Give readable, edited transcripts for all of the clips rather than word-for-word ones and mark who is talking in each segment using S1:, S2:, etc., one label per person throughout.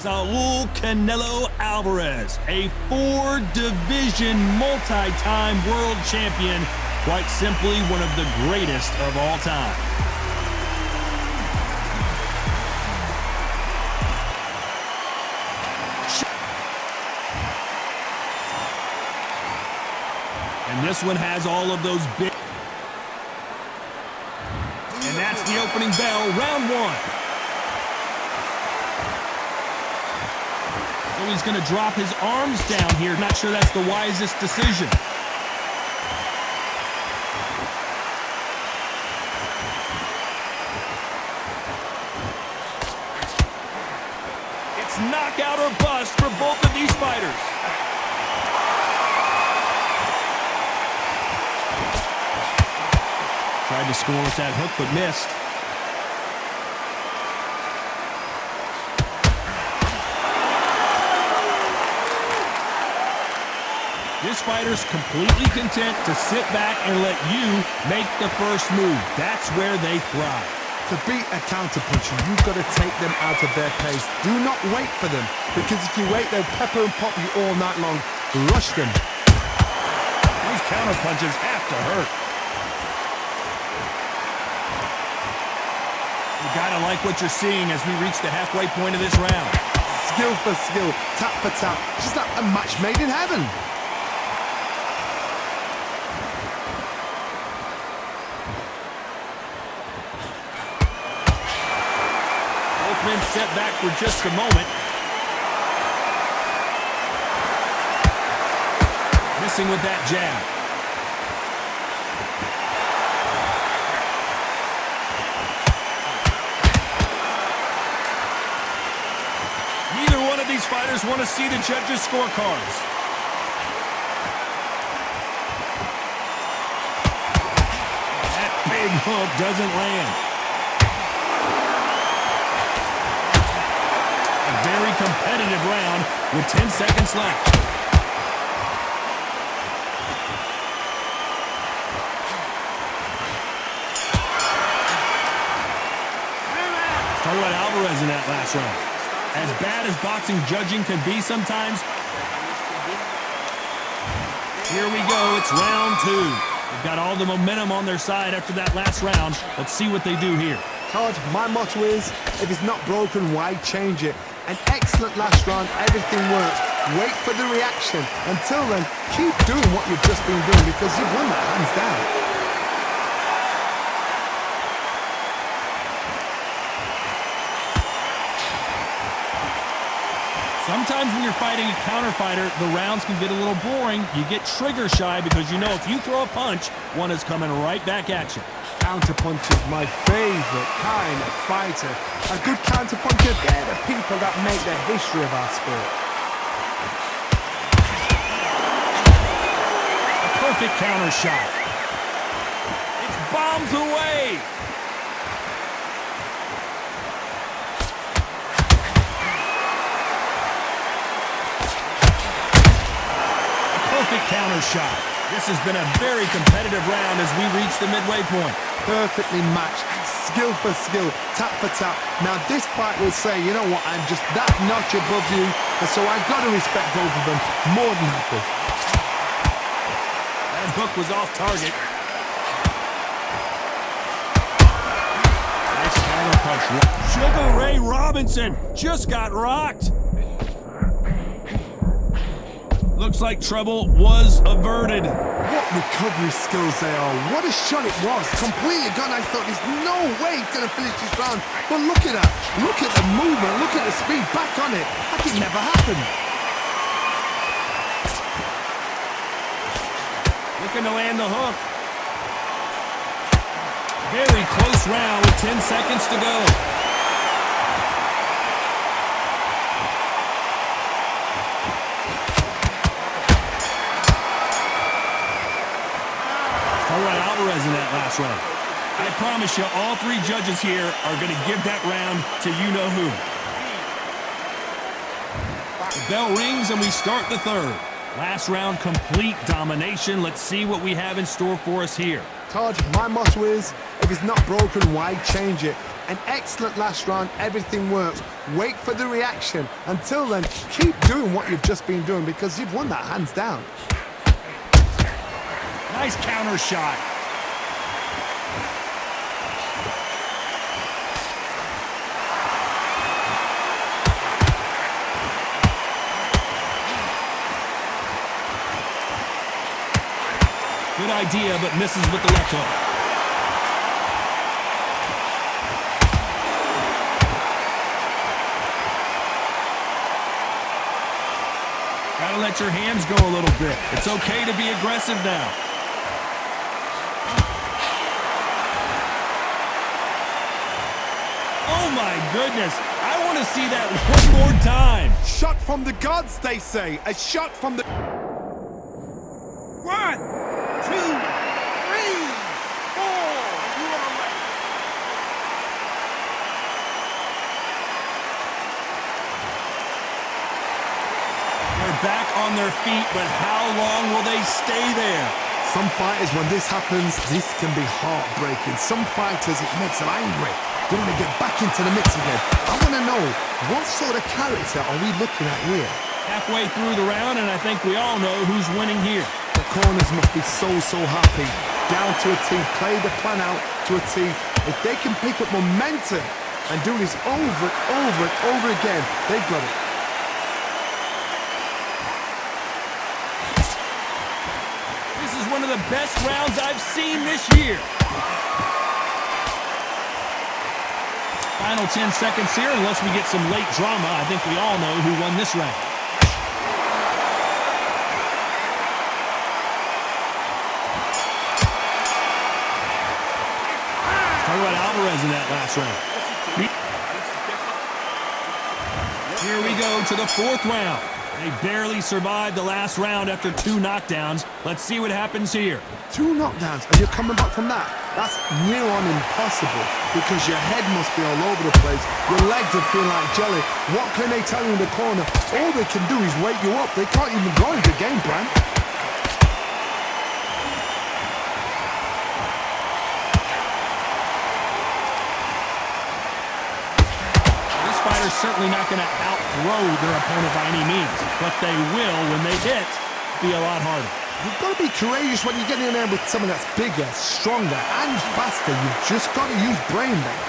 S1: Saul Canelo Alvarez, a four-division, multi-time world champion, quite simply one of the greatest of all time. And this one has all of those big... And that's the opening bell, round one. So he's going to drop his arms down here. Not sure that's the wisest decision. It's knockout or bust for both of these fighters. Tried to score with that hook, but missed. This fighter's completely content to sit back and let you make the first move. That's where they thrive.
S2: To beat a counterpuncher, you've got to take them out of their pace. Do not wait for them, because if you wait, they'll pepper and pop you all night long. Rush them.
S1: Those counterpunches have to hurt. You gotta like what you're seeing as we reach the halfway point of this round.
S2: Skill for skill, tap for tap, just like a match made in heaven.
S1: Both men step back for just a moment. Missing with that jab. These fighters want to see the judges' scorecards. That big hook doesn't land. A very competitive round with 10 seconds left. Talk about Alvarez in that last round. As bad as boxing judging can be sometimes. Here we go, it's round two. They've got all the momentum on their side after that last round. Let's see what they do here.
S2: Todd, my motto is, if it's not broken, why change it? An excellent last round, everything works. Wait for the reaction. Until then, keep doing what you've just been doing, because you've won that hands down.
S1: Sometimes when you're fighting a counter fighter, the rounds can get a little boring. You get trigger shy because you know if you throw a punch, one is coming right back at you.
S2: Counterpunch is my favorite kind of fighter. A good counterpuncher, they're the people that make the history of our sport.
S1: A perfect counter shot. It's bombs away. Perfect counter shot. This has been a very competitive round as we reach the midway point.
S2: Perfectly matched, skill for skill, tap for tap. Now this fight will say, you know what, I'm just that notch above you, and so I've got to respect both of them. More than happy.
S1: That hook was off target. Nice counter punch. Sugar Ray Robinson just got rocked. Looks like trouble was averted.
S2: What recovery skills they are. What a shot it was. Completely gone. I thought there's no way he's going to finish this round. But look at that. Look at the movement. Look at the speed. Back on it. Like it never happened.
S1: Looking to land the hook. Very close round with 10 seconds to go. Alvarez in that last round. I promise you, all three judges here are going to give that round to you-know-who. The bell rings and we start the third. Last round, complete domination. Let's see what we have in store for us here.
S2: Todd, my motto is, if it's not broken, why change it? An excellent last round, everything works. Wait for the reaction. Until then, keep doing what you've just been doing because you've won that hands down.
S1: Nice counter shot. Good idea, but misses with the left hook. Gotta let your hands go a little bit. It's okay to be aggressive now. Oh my goodness. I want to see that one more time.
S2: Shot from the gods, they say. A shot from the...
S3: 1, 2, 3, 4. You are right.
S1: They're back on their feet, but how long will they stay there?
S2: Some fighters, when this happens, this can be heartbreaking. Some fighters, it makes them angry. They want to get back into the mix again. I want to know, what sort of character are we looking at here?
S1: Halfway through the round, and I think we all know who's winning here.
S2: The corners must be so happy. Down to a T, play the plan out to a T. If they can pick up momentum and do this over and over and over again, they've got it.
S1: This is one of the best rounds I've seen this year. Final 10 seconds here, unless we get some late drama. I think we all know who won this round. Talk about Alvarez in that last round. Here we go to the fourth round. They barely survived the last round after 2 knockdowns. Let's see what happens here.
S2: 2 knockdowns and you're coming back from that? That's near on impossible because your head must be all over the place. Your legs are feeling like jelly. What can they tell you in the corner? All they can do is wake you up. They can't even go into game plan.
S1: This fighter's certainly not going to outthrow their opponent by any means, but they will, when they hit, be a lot harder.
S2: You've got to be courageous when you get in there with someone that's bigger, stronger, and faster. You've just got to use brain there.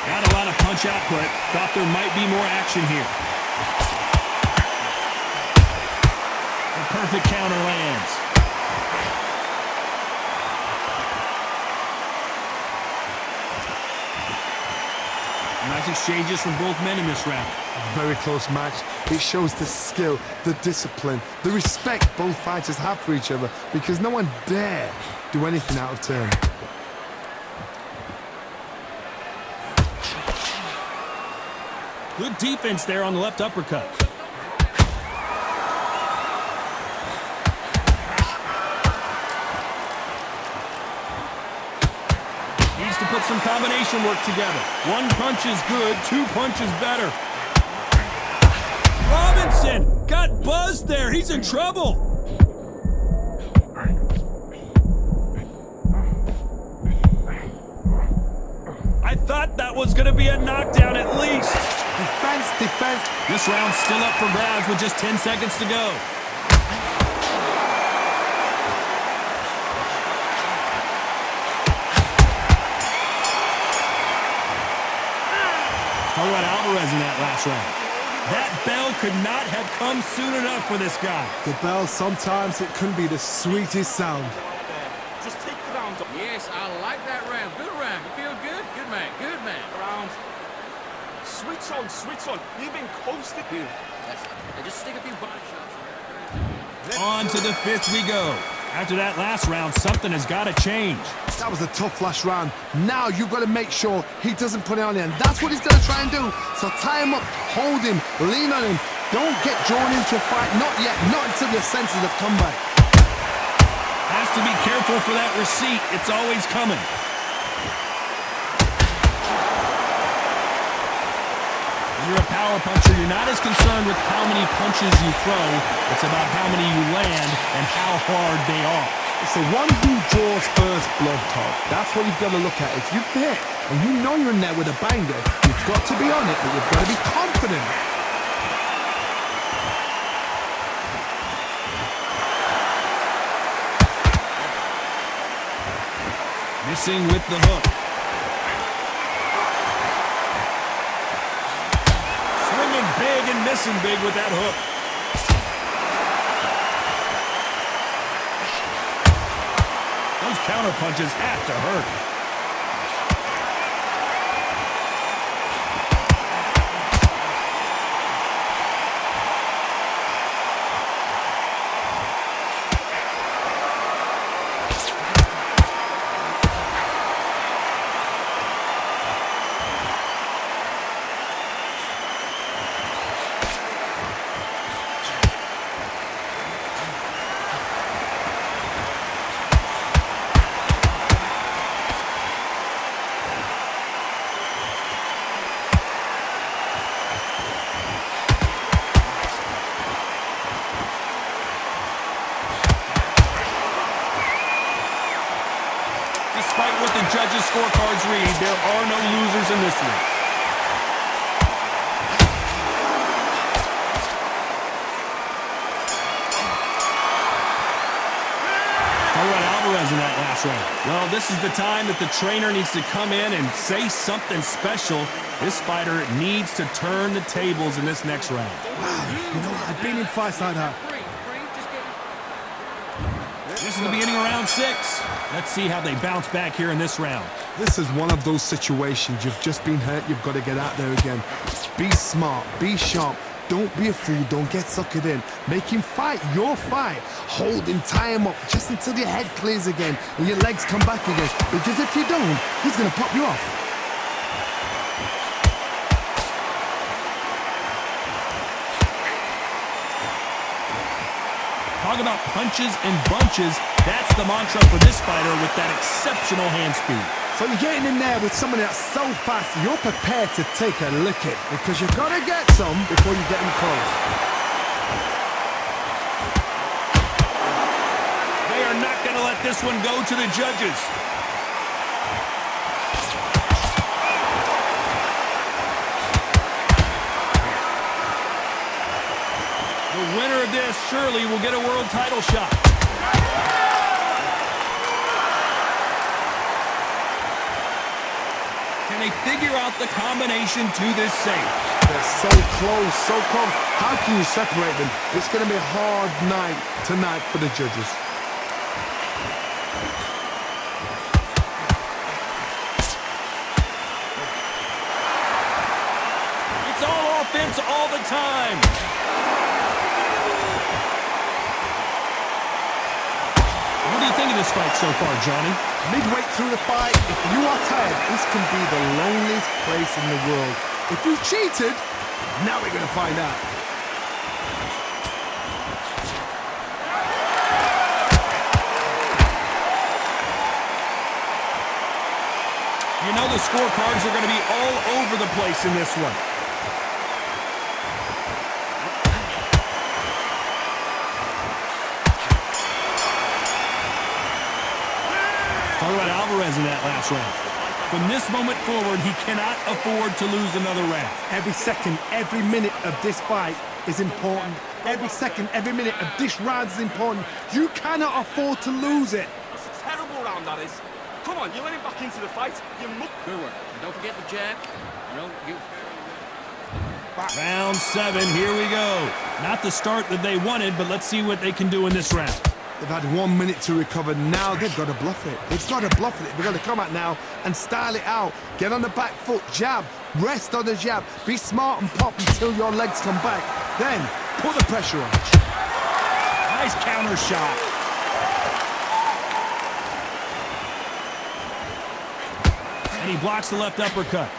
S1: Got a lot of punch output. Thought there might be more action here. A perfect counter lands. Nice exchanges from both men in this round.
S2: Very close match. It shows the skill, the discipline, the respect both fighters have for each other because no one dare do anything out of turn.
S1: Good defense there on the left uppercut. Needs to put some combination work together. 1 punch is good, 2 punches better. Robinson got buzzed there. He's in trouble. I thought that was going to be a knockdown at least.
S2: Defense.
S1: This round's still up for grabs with just 10 seconds to go. Talk about Alvarez in that last round. That bell could not have come soon enough for this guy.
S2: The bell, sometimes it can be the sweetest sound.
S3: Just take the round.
S4: Yes, I like that round. Good round. You feel good? Good man. Good man.
S3: Round. Switch on. You've been coasted.
S4: Beautiful. That's it. And just stick a few body shots.
S1: On to the 5th we go. After that last round, something has got to change.
S2: That was a tough last round. Now you've got to make sure he doesn't put it on there. And that's what he's going to try and do. So tie him up, hold him, lean on him. Don't get drawn into a fight. Not yet. Not until your senses have come back.
S1: Has to be careful for that receipt. It's always coming. you're a power puncher, you're not as concerned with how many punches you throw. It's about how many you land and how hard they are.
S2: It's the one who draws first blood, Todd. That's what you've got to look at. If you've hit and you know you're in there with a banger, you've got to be on it, but you've got to be confident.
S1: Missing with the hook. Swinging big and missing big with that hook. Those counter punches have to hurt. Despite what the judges' scorecards read, there are no losers in this one. Alvarez in that last round. Well, this is the time that the trainer needs to come in and say something special. This fighter needs to turn the tables in this next round.
S2: You know, I've been in fights like that.
S1: This is the beginning of round 6. Let's see how they bounce back here in this round.
S2: This is one of those situations. You've just been hurt. You've got to get out there again. Be smart. Be sharp. Don't be a fool. Don't get suckered in. Make him fight your fight. Hold him, tie him up just until your head clears again and your legs come back again. Because if you don't, he's going to pop you off.
S1: Talk about punches and bunches. That's the mantra for this fighter with that exceptional hand speed.
S2: So you're getting in there with someone that's so fast, you're prepared to take a licking because you've got to get some before you get him close.
S1: They are not going to let this one go to the judges. The winner of this surely will get a world title shot. Can they figure out the combination to this safe?
S2: They're so close, so close. How can you separate them? It's going to be a hard night tonight for the judges.
S1: It's all offense all the time. What do you think of this fight so far, Johnny?
S2: Midway through the fight, if you are tired, this can be the loneliest place in the world. If you cheated, now we're going to find out.
S1: You know the scorecards are going to be all over the place in this one. Talk about Alvarez in that last round. From this moment forward, he cannot afford to lose another round.
S2: Every second, every minute of this fight is important. Every second, every minute of this round is important. You cannot afford to lose it.
S3: That's a terrible round, that is. Come on, you're letting back into the fight. You must.
S4: Good work. And don't forget the jab.
S1: Round 7, here we go. Not the start that they wanted, but let's see what they can do in this round.
S2: They've had 1 minute to recover. Now they've got to bluff it. They've got to bluff it. They've got to come out now and style it out. Get on the back foot, jab, rest on the jab. Be smart and pop until your legs come back. Then put the pressure on.
S1: Nice counter shot. And he blocks the left uppercut.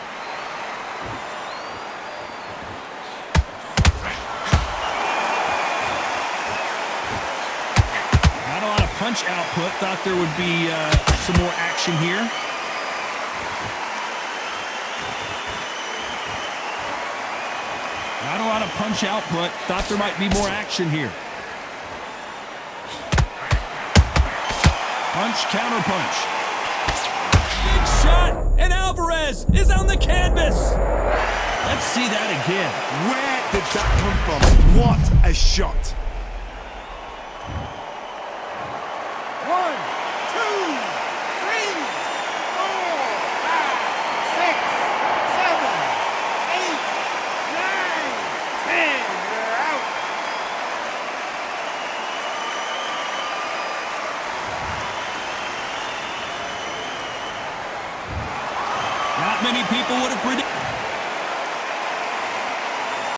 S1: Not a lot of punch output. Thought there would be some more action here. punch output. Thought there might be more action here. Punch, counter punch. Big shot, and Alvarez is on the canvas. Let's see that again.
S2: Where did that come from? What a shot.
S3: 1, 2, 3, 4, 5, 6, 7, 8, 9, 10. You're out.
S1: Not many people would have predicted.